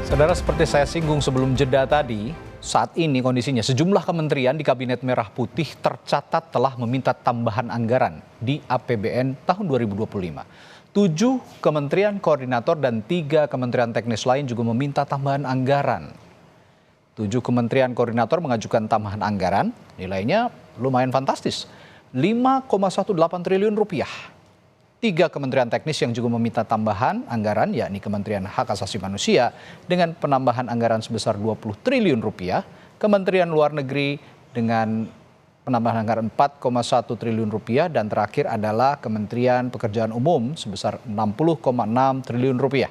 Saudara, seperti saya singgung sebelum jeda tadi, saat ini kondisinya sejumlah kementerian di Kabinet Merah Putih tercatat telah meminta tambahan anggaran di APBN tahun 2025. 7 kementerian koordinator dan 3 kementerian teknis lain juga meminta tambahan anggaran. 7 kementerian koordinator mengajukan tambahan anggaran, nilainya lumayan fantastis, 5,18 triliun rupiah. 3 kementerian teknis yang juga meminta tambahan anggaran, yakni Kementerian Hak Asasi Manusia dengan penambahan anggaran sebesar 20 triliun rupiah, Kementerian Luar Negeri dengan penambahan anggaran 4,1 triliun rupiah, dan terakhir adalah Kementerian Pekerjaan Umum sebesar 60,6 triliun rupiah.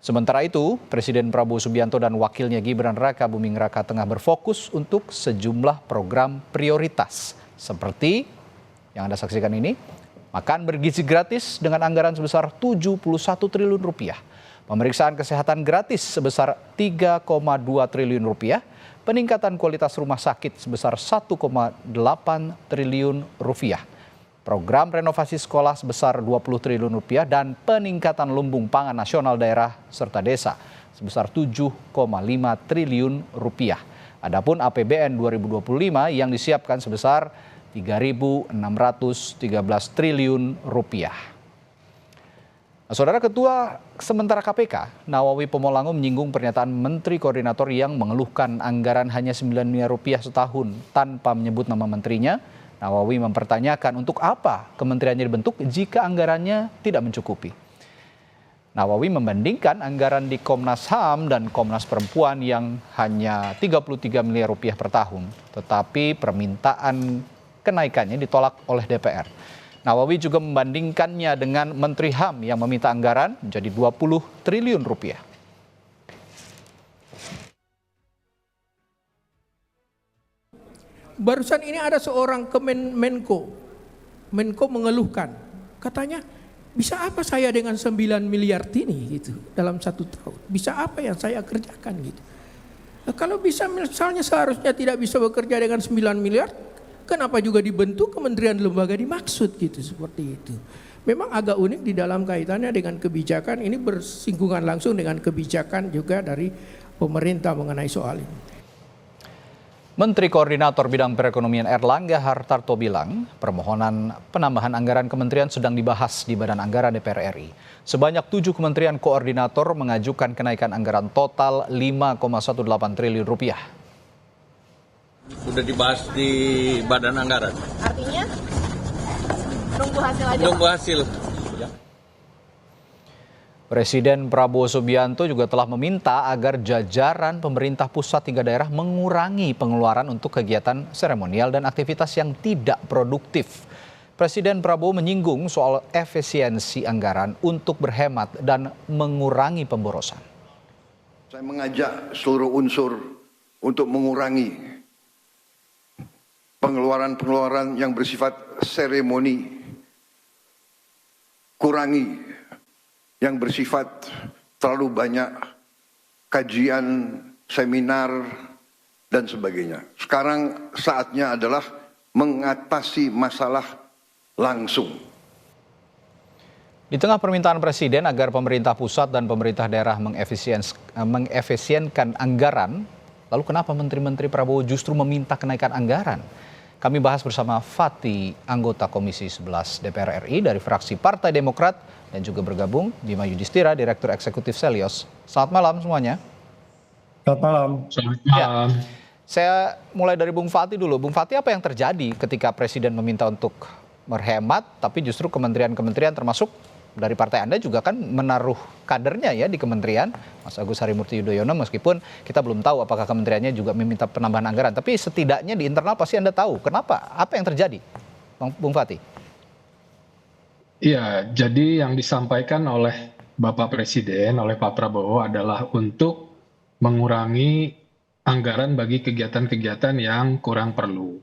Sementara itu, Presiden Prabowo Subianto dan wakilnya Gibran Raka Buming Raka tengah berfokus untuk sejumlah program prioritas seperti yang Anda saksikan ini. Makan bergizi gratis dengan anggaran sebesar 71 triliun rupiah. Pemeriksaan kesehatan gratis sebesar 3,2 triliun rupiah. Peningkatan kualitas rumah sakit sebesar 1,8 triliun rupiah. Program renovasi sekolah sebesar 20 triliun rupiah dan peningkatan lumbung pangan nasional daerah serta desa sebesar 7,5 triliun rupiah. Adapun APBN 2025 yang disiapkan sebesar 3.613 triliun rupiah. Nah, Saudara, Ketua Sementara KPK, Nawawi Pomolango menyinggung pernyataan Menteri Koordinator yang mengeluhkan anggaran hanya 9 miliar rupiah setahun tanpa menyebut nama menterinya. Nawawi mempertanyakan untuk apa kementeriannya dibentuk jika anggarannya tidak mencukupi. Nawawi membandingkan anggaran di Komnas HAM dan Komnas Perempuan yang hanya 33 miliar rupiah per tahun, tetapi permintaan kenaikannya ditolak oleh DPR. Nawawi juga membandingkannya dengan Menteri HAM yang meminta anggaran menjadi 20 triliun rupiah. Barusan ini ada seorang Menko mengeluhkan, katanya bisa apa saya dengan 9 miliar ini gitu dalam 1 tahun? Bisa apa yang saya kerjakan gitu? Nah, kalau bisa misalnya seharusnya tidak bisa bekerja dengan 9 miliar, kenapa juga dibentuk kementerian lembaga dimaksud gitu, seperti itu. Memang agak unik di dalam kaitannya dengan kebijakan, ini bersinggungan langsung dengan kebijakan juga dari pemerintah mengenai soal ini. Menteri Koordinator Bidang Perekonomian Erlangga Hartarto bilang permohonan penambahan anggaran kementerian sedang dibahas di Badan Anggaran DPR RI. Sebanyak 7 kementerian koordinator mengajukan kenaikan anggaran total 5,18 triliun rupiah. Sudah dibahas di Badan Anggaran. Artinya nunggu hasil aja. Nunggu hasil. Presiden Prabowo Subianto juga telah meminta agar jajaran pemerintah pusat hingga daerah mengurangi pengeluaran untuk kegiatan seremonial dan aktivitas yang tidak produktif. Presiden Prabowo menyinggung soal efisiensi anggaran untuk berhemat dan mengurangi pemborosan. Saya mengajak seluruh unsur untuk mengurangi pengeluaran-pengeluaran yang bersifat seremoni, kurangi yang bersifat terlalu banyak kajian, seminar, dan sebagainya. Sekarang saatnya adalah mengatasi masalah langsung. Di tengah permintaan Presiden agar pemerintah pusat dan pemerintah daerah mengefisienkan anggaran, lalu kenapa Menteri-Menteri Prabowo justru meminta kenaikan anggaran? Kami bahas bersama Fati, anggota Komisi 11 DPR RI dari fraksi Partai Demokrat, dan juga bergabung Bima Yudhistira, Direktur Eksekutif Selyos. Selamat malam semuanya. Selamat malam. Selamat malam. Ya, saya mulai dari Bung Fati dulu. Bung Fati, apa yang terjadi ketika Presiden meminta untuk berhemat, tapi justru kementerian-kementerian termasuk dari partai Anda juga kan menaruh kadernya ya di kementerian, Mas Agus Harimurti Yudhoyono, meskipun kita belum tahu apakah kementeriannya juga meminta penambahan anggaran. Tapi setidaknya di internal pasti Anda tahu. Kenapa? Apa yang terjadi, Bung Fati? Iya, jadi yang disampaikan oleh Bapak Presiden, oleh Pak Prabowo adalah untuk mengurangi anggaran bagi kegiatan-kegiatan yang kurang perlu.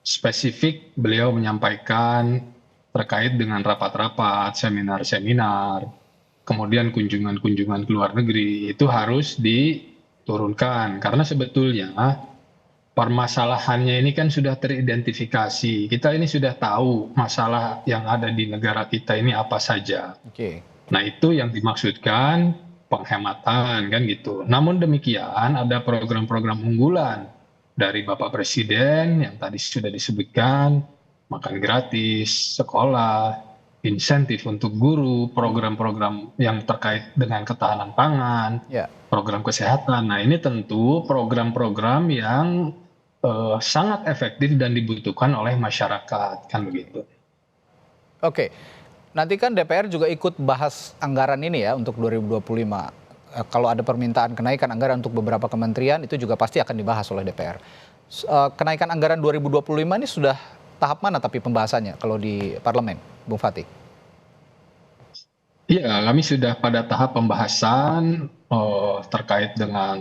Spesifik beliau menyampaikan terkait dengan rapat-rapat, seminar-seminar, kemudian kunjungan-kunjungan ke luar negeri, itu harus diturunkan. Karena sebetulnya permasalahannya ini kan sudah teridentifikasi. Kita ini sudah tahu masalah yang ada di negara kita ini apa saja. Oke. Nah, itu yang dimaksudkan penghematan kan gitu. Namun demikian ada program-program unggulan dari Bapak Presiden yang tadi sudah disebutkan, makan gratis, sekolah, insentif untuk guru, program-program yang terkait dengan ketahanan pangan, Ya. program kesehatan. Nah, ini tentu program-program yang sangat efektif dan dibutuhkan oleh masyarakat, kan begitu. Oke, nanti kan DPR juga ikut bahas anggaran ini ya untuk 2025. Kalau ada permintaan kenaikan anggaran untuk beberapa kementerian itu juga pasti akan dibahas oleh DPR. Kenaikan anggaran 2025 ini sudah tahap mana tapi pembahasannya kalau di parlemen, Bung Fatih? Iya, kami sudah pada tahap pembahasan terkait dengan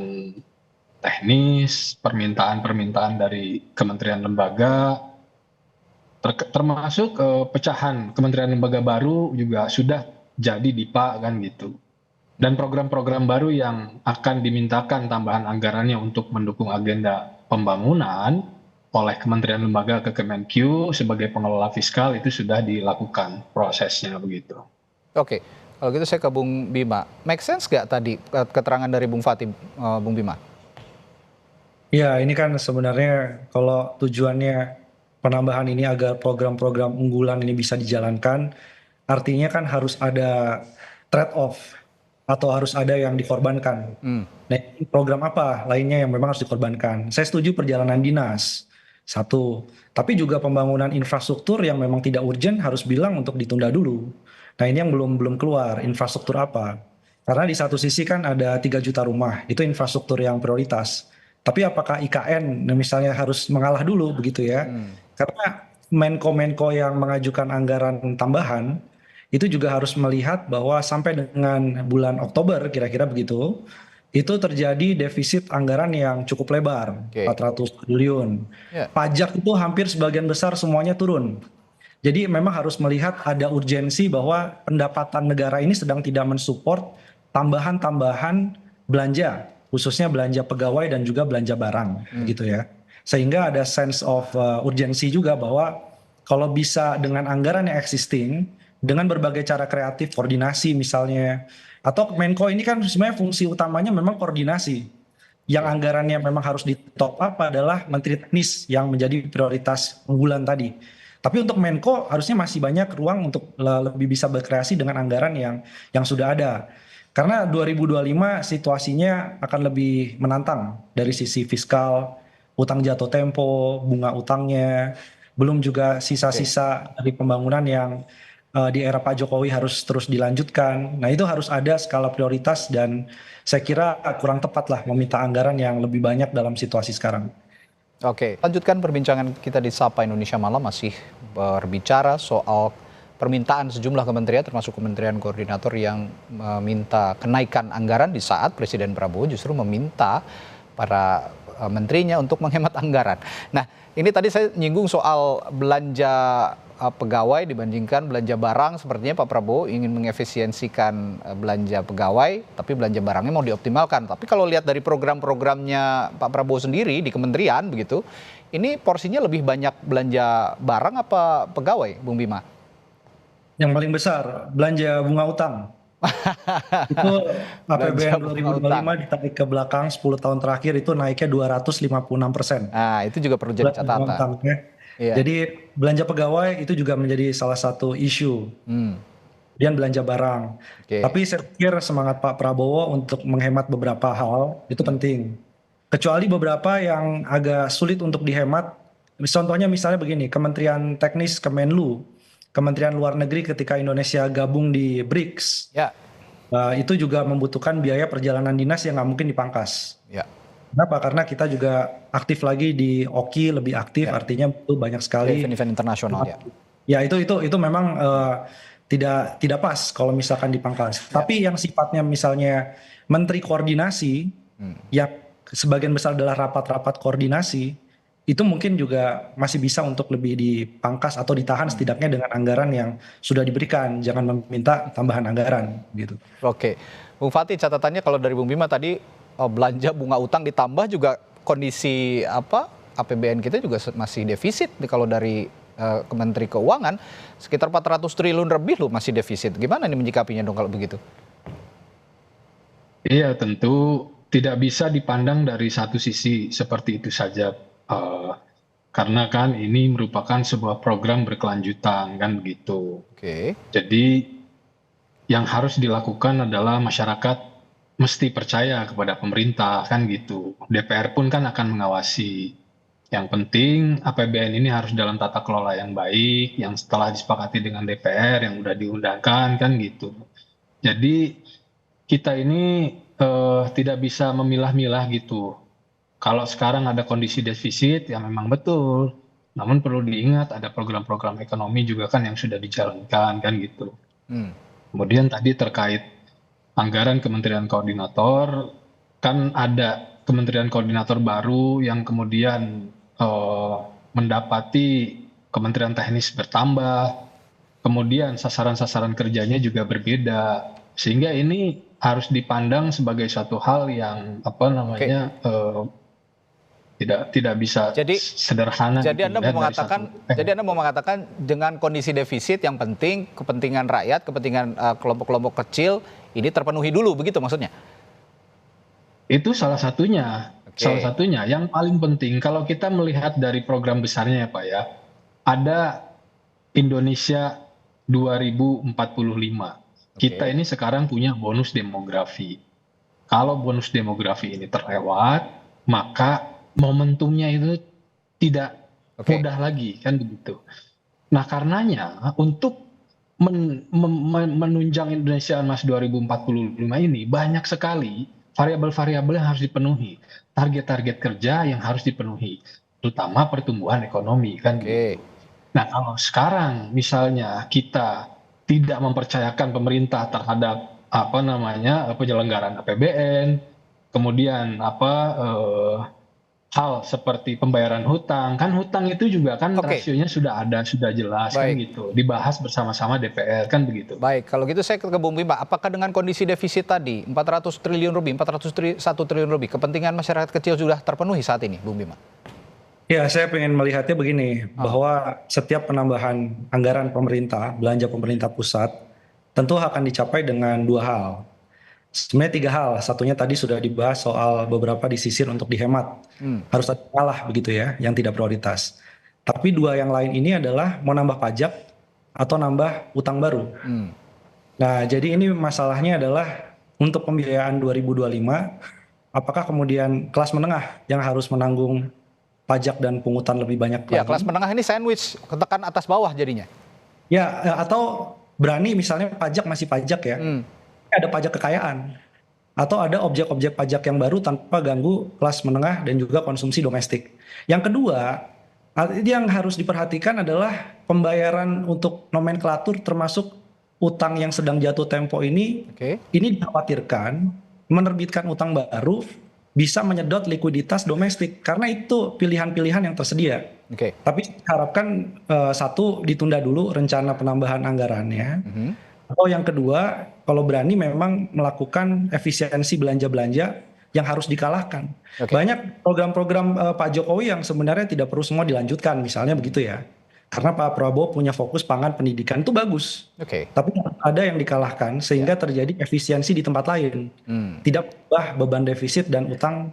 teknis, permintaan-permintaan dari kementerian lembaga, termasuk pecahan kementerian lembaga baru juga sudah jadi DIPA kan gitu. Dan program-program baru yang akan dimintakan tambahan anggarannya untuk mendukung agenda pembangunan oleh kementerian lembaga ke Kemenq sebagai pengelola fiskal itu sudah dilakukan prosesnya begitu. Oke, kalau gitu saya ke Bung Bima. Make sense nggak tadi keterangan dari Bung Fatih, Bung Bima? Ya, ini kan sebenarnya kalau tujuannya penambahan ini agar program-program unggulan ini bisa dijalankan, artinya kan harus ada trade-off atau harus ada yang dikorbankan. Nah, ini program apa lainnya yang memang harus dikorbankan? Saya setuju perjalanan dinas, satu. Tapi juga pembangunan infrastruktur yang memang tidak urgent harus bilang untuk ditunda dulu. Nah, ini yang belum keluar, infrastruktur apa? Karena di satu sisi kan ada 3 juta rumah, itu infrastruktur yang prioritas. Tapi apakah IKN misalnya harus mengalah dulu begitu ya? Karena Menko-Menko yang mengajukan anggaran tambahan itu juga harus melihat bahwa sampai dengan bulan Oktober kira-kira begitu, itu terjadi defisit anggaran yang cukup lebar, 400 triliun. Pajak itu hampir sebagian besar semuanya turun. Jadi memang harus melihat ada urgensi bahwa pendapatan negara ini sedang tidak mensupport tambahan-tambahan belanja, khususnya belanja pegawai dan juga belanja barang gitu ya. Sehingga ada sense of urgensi juga bahwa kalau bisa dengan anggaran yang existing, dengan berbagai cara kreatif, koordinasi misalnya, atau Menko ini kan sebenarnya fungsi utamanya memang koordinasi. Yang anggarannya memang harus di top up adalah menteri teknis yang menjadi prioritas unggulan tadi. Tapi untuk Menko harusnya masih banyak ruang untuk lebih bisa berkreasi dengan anggaran yang sudah ada. Karena 2025 situasinya akan lebih menantang dari sisi fiskal, utang jatuh tempo, bunga utangnya, belum juga sisa-sisa dari pembangunan yang di era Pak Jokowi harus terus dilanjutkan. Nah, itu harus ada skala prioritas dan saya kira kurang tepat lah meminta anggaran yang lebih banyak dalam situasi sekarang. Oke, lanjutkan perbincangan kita di Sapa Indonesia Malam, masih berbicara soal permintaan sejumlah kementerian termasuk Kementerian Koordinator yang meminta kenaikan anggaran di saat Presiden Prabowo justru meminta para menterinya untuk menghemat anggaran. Nah, ini tadi saya nyinggung soal belanja pegawai dibandingkan belanja barang. Sepertinya Pak Prabowo ingin mengefisiensikan belanja pegawai, tapi belanja barangnya mau dioptimalkan. Tapi kalau lihat dari program-programnya Pak Prabowo sendiri di kementerian begitu, ini porsinya lebih banyak belanja barang apa pegawai, Bung Bima? Yang paling besar belanja bunga utang. Itu APBN 2025 ditarik ke belakang 10 tahun terakhir itu naiknya 256%. Nah, itu juga perlu jadi catatan. Iya. Jadi belanja pegawai itu juga menjadi salah satu isu. Kemudian belanja barang. Tapi saya pikir semangat Pak Prabowo untuk menghemat beberapa hal itu penting. Kecuali beberapa yang agak sulit untuk dihemat. Contohnya misalnya begini, Kementerian Teknis Kemenlu, Kementerian Luar Negeri ketika Indonesia gabung di BRICS, itu juga membutuhkan biaya perjalanan dinas yang nggak mungkin dipangkas. Kenapa? Karena kita juga aktif lagi di OKI, lebih aktif, artinya itu banyak sekali event-event internasional ya. Ya itu memang tidak pas kalau misalkan dipangkas. Tapi yang sifatnya misalnya menteri koordinasi, yang sebagian besar adalah rapat-rapat koordinasi, itu mungkin juga masih bisa untuk lebih dipangkas atau ditahan setidaknya dengan anggaran yang sudah diberikan, jangan meminta tambahan anggaran gitu. Oke, Bung Fatih, catatannya kalau dari Bung Bima tadi belanja bunga utang ditambah juga kondisi APBN kita juga masih defisit kalau dari Kementerian Keuangan sekitar 400 triliun lebih loh masih defisit. Gimana nih menyikapinya dong kalau begitu? Iya, tentu tidak bisa dipandang dari satu sisi seperti itu saja, eee, karena kan ini merupakan sebuah program berkelanjutan kan begitu. Oke. Jadi yang harus dilakukan adalah masyarakat mesti percaya kepada pemerintah kan gitu. DPR pun kan akan mengawasi. Yang penting APBN ini harus dalam tata kelola yang baik, yang setelah disepakati dengan DPR, yang udah diundangkan kan gitu. Jadi kita ini tidak bisa memilah-milah gitu. Kalau sekarang ada kondisi defisit, ya memang betul. Namun perlu diingat ada program-program ekonomi juga kan yang sudah dijalankan kan gitu. Hmm. Kemudian tadi terkait anggaran kementerian koordinator, kan ada kementerian koordinator baru yang kemudian mendapati kementerian teknis bertambah, kemudian sasaran-sasaran kerjanya juga berbeda, sehingga ini harus dipandang sebagai suatu hal yang tidak bisa Jadi- sederhana. Jadi gitu, Anda ya, mau dari mengatakan, satu- jadi Anda mau mengatakan dengan kondisi defisit yang penting kepentingan rakyat, kepentingan kelompok-kelompok kecil ini terpenuhi dulu, begitu maksudnya? Itu salah satunya. Oke. Salah satunya. Yang paling penting kalau kita melihat dari program besarnya ya Pak ya, ada Indonesia 2045. Kita ini sekarang punya bonus demografi. Kalau bonus demografi ini terlewat, maka momentumnya itu tidak Oke. mudah lagi, kan begitu. Nah, karenanya untuk menunjang Indonesia Emas 2045 ini banyak sekali variabel-variabel yang harus dipenuhi, target-target kerja yang harus dipenuhi, terutama pertumbuhan ekonomi, kan Oke. gitu. Nah, kalau sekarang misalnya kita tidak mempercayakan pemerintah terhadap penyelenggaraan APBN, kemudian hal seperti pembayaran hutang, kan hutang itu juga kan Oke. rasionya sudah ada, sudah jelas kan Baik. gitu, dibahas bersama-sama DPR kan begitu. Baik, kalau gitu saya ke Bung Bima. Apakah dengan kondisi defisit tadi 400 triliun lebih, 401 triliun lebih, kepentingan masyarakat kecil sudah terpenuhi saat ini, Bung Bima? Ya, saya pengen melihatnya begini, bahwa setiap penambahan anggaran pemerintah, belanja pemerintah pusat, tentu akan dicapai dengan dua hal. Sebenarnya tiga hal, satunya tadi sudah dibahas soal beberapa disisir untuk dihemat. Harus ada kalah begitu ya, yang tidak prioritas. Tapi dua yang lain ini adalah mau nambah pajak atau nambah utang baru. Nah, jadi ini masalahnya adalah untuk pembiayaan 2025, apakah kemudian kelas menengah yang harus menanggung pajak dan pungutan lebih banyak Ya, lagi? kelas menengah ini sandwich, ketekan atas bawah jadinya. Ya, atau berani misalnya pajak masih pajak ya, ada pajak kekayaan, atau ada objek-objek pajak yang baru tanpa ganggu kelas menengah dan juga konsumsi domestik. Yang kedua, yang harus diperhatikan adalah pembayaran untuk nomenklatur termasuk utang yang sedang jatuh tempo ini. Oke. Ini dikhawatirkan menerbitkan utang baru bisa menyedot likuiditas domestik karena itu pilihan-pilihan yang tersedia. Oke. Tapi harapkan satu ditunda dulu rencana penambahan anggarannya. Atau yang kedua, kalau berani memang melakukan efisiensi belanja-belanja yang harus dikalahkan. Oke. Banyak program-program Pak Jokowi yang sebenarnya tidak perlu semua dilanjutkan, misalnya begitu ya. Karena Pak Prabowo punya fokus pangan pendidikan itu bagus. Oke. Tapi ada yang dikalahkan sehingga terjadi efisiensi di tempat lain. Tidak mengubah beban defisit dan utang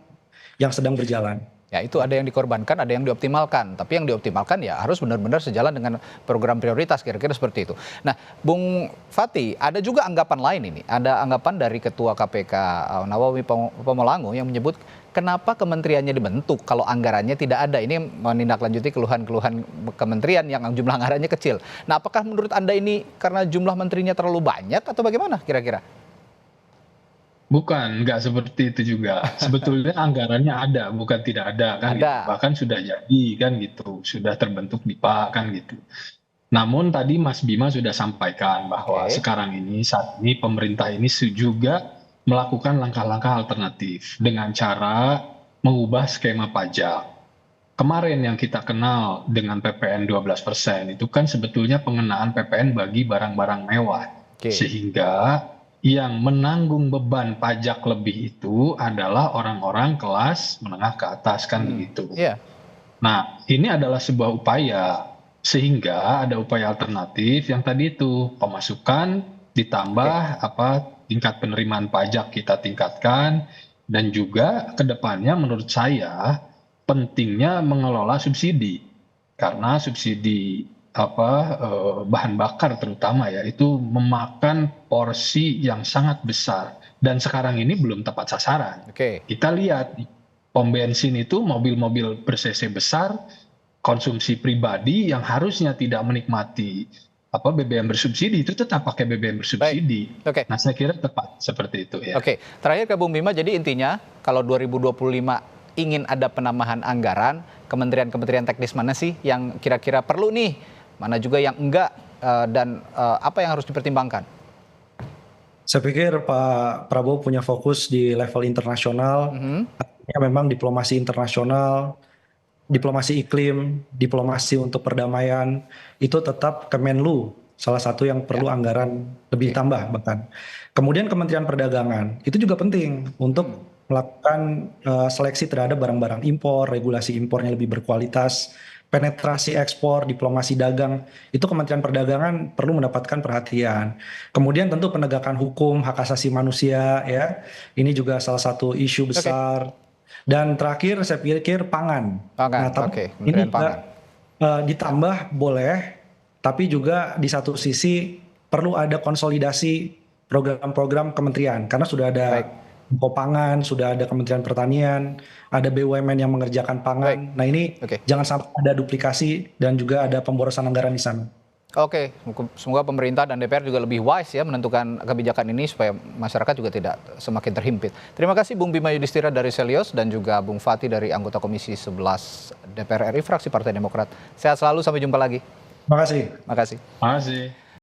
yang sedang berjalan. Ya, itu ada yang dikorbankan, ada yang dioptimalkan. Tapi yang dioptimalkan ya harus benar-benar sejalan dengan program prioritas, kira-kira seperti itu. Nah, Bung Fati, ada juga anggapan lain ini. Ada anggapan dari Ketua KPK Nawawi Pomolango yang menyebut kenapa kementeriannya dibentuk kalau anggarannya tidak ada. Ini menindaklanjuti keluhan-keluhan kementerian yang jumlah anggarannya kecil. Nah, apakah menurut Anda ini karena jumlah menterinya terlalu banyak atau bagaimana kira-kira? Bukan, nggak seperti itu juga. Sebetulnya anggarannya ada, bukan tidak ada kan. Ada. Gitu. Bahkan sudah jadi kan gitu, sudah terbentuk DIPA kan gitu. Namun tadi Mas Bima sudah sampaikan bahwa sekarang ini saat ini pemerintah ini juga melakukan langkah-langkah alternatif dengan cara mengubah skema pajak. Kemarin yang kita kenal dengan PPN 12% itu kan sebetulnya pengenaan PPN bagi barang-barang mewah. Sehingga yang menanggung beban pajak lebih itu adalah orang-orang kelas menengah ke atas kan begitu. Iya. Nah, ini adalah sebuah upaya sehingga ada upaya alternatif yang tadi itu pemasukan ditambah tingkat penerimaan pajak kita tingkatkan, dan juga ke depannya menurut saya pentingnya mengelola subsidi, karena subsidi bahan bakar terutama ya itu memakan porsi yang sangat besar dan sekarang ini belum tepat sasaran. Kita lihat pom bensin itu mobil-mobil ber-cc besar, konsumsi pribadi yang harusnya tidak menikmati BBM bersubsidi itu tetap pakai BBM bersubsidi. Nah, saya kira tepat seperti itu ya. Terakhir ke Bung Bima, jadi intinya kalau 2025 ingin ada penambahan anggaran, kementerian-kementerian teknis mana sih yang kira-kira perlu nih, mana juga yang enggak, dan apa yang harus dipertimbangkan? Saya pikir Pak Prabowo punya fokus di level internasional, artinya memang diplomasi internasional, diplomasi iklim, diplomasi untuk perdamaian, itu tetap Kemenlu, salah satu yang perlu anggaran lebih tambah bahkan. Kemudian Kementerian Perdagangan, itu juga penting untuk melakukan seleksi terhadap barang-barang impor, regulasi impornya lebih berkualitas, penetrasi ekspor, diplomasi dagang, itu Kementerian Perdagangan perlu mendapatkan perhatian. Kemudian tentu penegakan hukum, hak asasi manusia, ya, ini juga salah satu isu besar. Dan terakhir saya pikir pangan. Nah, tapi ini juga ditambah boleh, tapi juga di satu sisi perlu ada konsolidasi program-program kementerian, karena sudah ada Pangan, sudah ada Kementerian Pertanian, ada BUMN yang mengerjakan pangan. Nah ini jangan sampai ada duplikasi dan juga ada pemborosan anggaran di sana. Semoga pemerintah dan DPR juga lebih wise ya menentukan kebijakan ini supaya masyarakat juga tidak semakin terhimpit. Terima kasih Bung Bima Yudhistira dari Selios dan juga Bung Fatih dari anggota Komisi 11 DPR RI fraksi Partai Demokrat. Sehat selalu, sampai jumpa lagi. Terima kasih. Terima kasih.